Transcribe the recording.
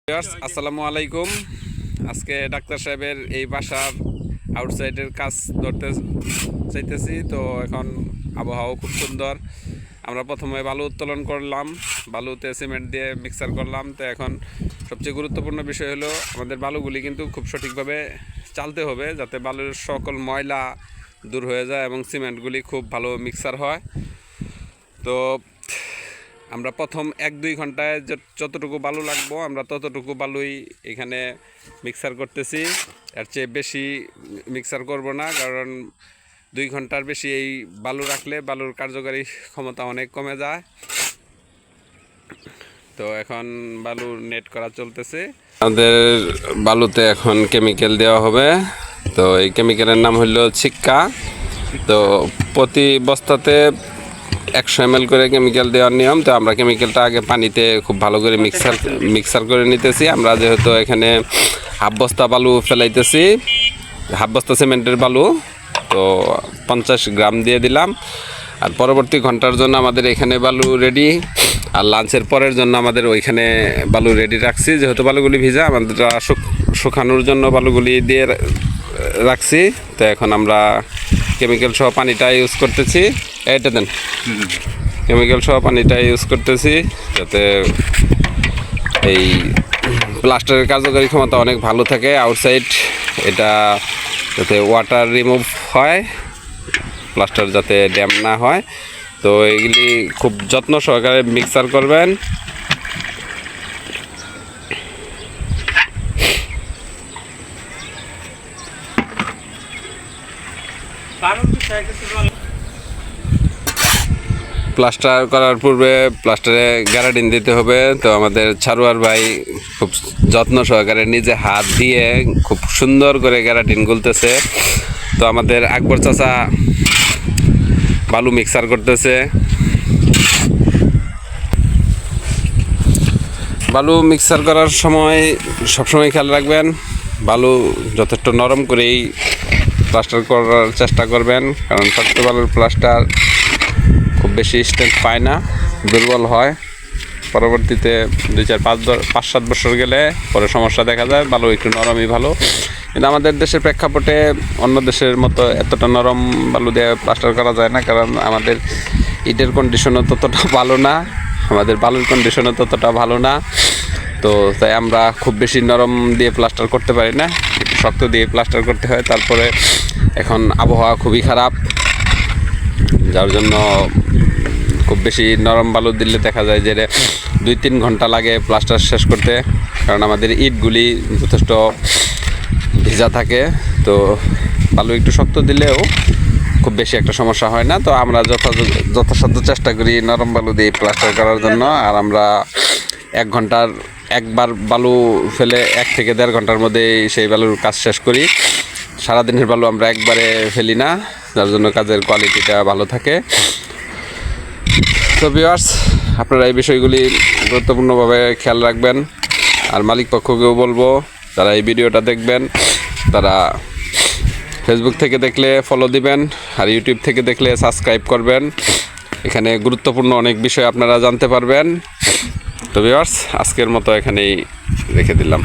আসসালামু আলাইকুম। আজকে ডাক্তার সাহেবের এই বাসার আউটসাইডের কাজ ধরতে চাইতেছি। তো এখন আবহাওয়া খুব সুন্দর। আমরা প্রথমে বালু উত্তোলন করলাম, বালুতে সিমেন্ট দিয়ে মিক্সার করলাম। তো এখন সবচেয়ে গুরুত্বপূর্ণ বিষয় হলো আমাদের বালুগুলি কিন্তু খুব সঠিকভাবে চালতে হবে, যাতে বালুর সকল ময়লা দূর হয়ে যায় এবং সিমেন্টগুলি খুব ভালো মিক্সার হয়। তো আমরা প্রথম 1-2 ঘন্টায় যতটুকু বালু লাগবো আমরা ততটুকু বালুই এখানে মিক্সার করতেছি। এর চেয়ে বেশি মিক্সার করব না, কারণ 2 ঘন্টার বেশি এই বালু রাখলে বালুর কার্যকারী ক্ষমতা অনেক কমে যায়। তো এখন বালু নেট করা চলতেছে। আমাদের বালুতে এখন কেমিক্যাল দেওয়া হবে। তো এই কেমিক্যালের নাম হলো ছিক্কা। তো প্রতি বস্তাতে 100 ml করে কেমিক্যাল দেওয়ার নিয়ম। তো আমরা কেমিক্যালটা আগে পানিতে খুব ভালো করে মিক্সার করে নিতেছি। আমরা যেহেতু এখানে হাফ বস্তা বালু ফেলাইতেছি, হাফ বস্তা সিমেন্টের বালু, তো 50 গ্রাম দিয়ে দিলাম। আর পরবর্তী ঘন্টার জন্য আমাদের এখানে বালু রেডি, আর লাঞ্চের পরের জন্য আমাদের ওইখানে বালু রেডি রাখছি। যেহেতু বালুগুলি ভিজা, আমাদের শুকানোর জন্য বালুগুলি দিয়ে রাখছি। তো এখন আমরা কেমিক্যাল সহ পানিটা ইউজ করতেছি। এটা দেন, কেমিক্যাল সহ পানিটা ইউজ করতেছি, যাতে এই প্লাস্টারের কার্যকারী ক্ষমতা অনেক ভালো থাকে। আউটসাইড এটা যাতে ওয়াটার রিমুভ হয়, প্লাস্টার যাতে ড্যাম না হয়। তো এগুলি খুব যত্ন সহকারে মিক্সার করবেন। প্লাস্টার করার পূর্বে প্লাস্টারে গ্যারাডিন দিতে হবে। তো আমাদের ছাড়ুয়ার ভাই খুব যত্ন সহকারে নিজে হাত দিয়ে খুব সুন্দর করে গ্যারাডিন গুলতেছে। তো আমাদের আকবর চাচা বালু মিক্সার করতেছে। বালু মিক্সার করার সময় সবসময় খেয়াল রাখবেন বালু যথেষ্ট নরম করেই প্লাস্টার করার চেষ্টা করবেন, কারণ শক্ত বালুর প্লাস্টার খুব বেশি স্ট্রেংথ পায় না, দুর্বল হয়। পরবর্তীতে 2-4-5-7 বছর গেলে পরে সমস্যা দেখা যায়। বালু একটু নরমই ভালো, কিন্তু আমাদের দেশের প্রেক্ষাপটে অন্য দেশের মতো এতটা নরম বালু দিয়ে প্লাস্টার করা যায় না, কারণ আমাদের ইটের কন্ডিশনও ততটা ভালো না, আমাদের বালুর কন্ডিশনও ততটা ভালো না। তো তাই আমরা খুব বেশি নরম দিয়ে প্লাস্টার করতে পারি না, একটু শক্ত দিয়ে প্লাস্টার করতে হয়। তারপরে এখন আবহাওয়া খুবই খারাপ, যার জন্য খুব বেশি নরম বালু দিলে দেখা যায় যে 2-3 ঘন্টা লাগে প্লাস্টার শেষ করতে, কারণ আমাদের ইটগুলি যথেষ্ট ভিজা থাকে। তো বালু একটু শক্ত দিলেও খুব বেশি একটা সমস্যা হয় না। তো আমরা যথাসাধ্য চেষ্টা করি নরম বালু দিয়ে প্লাস্টার করার জন্য। আর আমরা একবার বালু ফেলে 1 থেকে 1.5 ঘন্টার মধ্যে সেই বালুর কাজ শেষ করি। সারাদিনের বালু আমরা একবারে ফেলি না, যার জন্য কাজের কোয়ালিটিটা ভালো থাকে। তো ভিউয়ার্স, আপনারা এই বিষয়গুলি গুরুত্বপূর্ণভাবে খেয়াল রাখবেন। আর মালিক পক্ষকেও বলবো, যারা এই ভিডিওটা দেখবেন তারা ফেসবুক থেকে দেখলে ফলো দিবেন, আর ইউটিউব থেকে দেখলে সাবস্ক্রাইব করবেন। এখানে গুরুত্বপূর্ণ অনেক বিষয় আপনারা জানতে পারবেন। তো ভিউয়ার্স, আজকের মতো এখানেই রেখে দিলাম।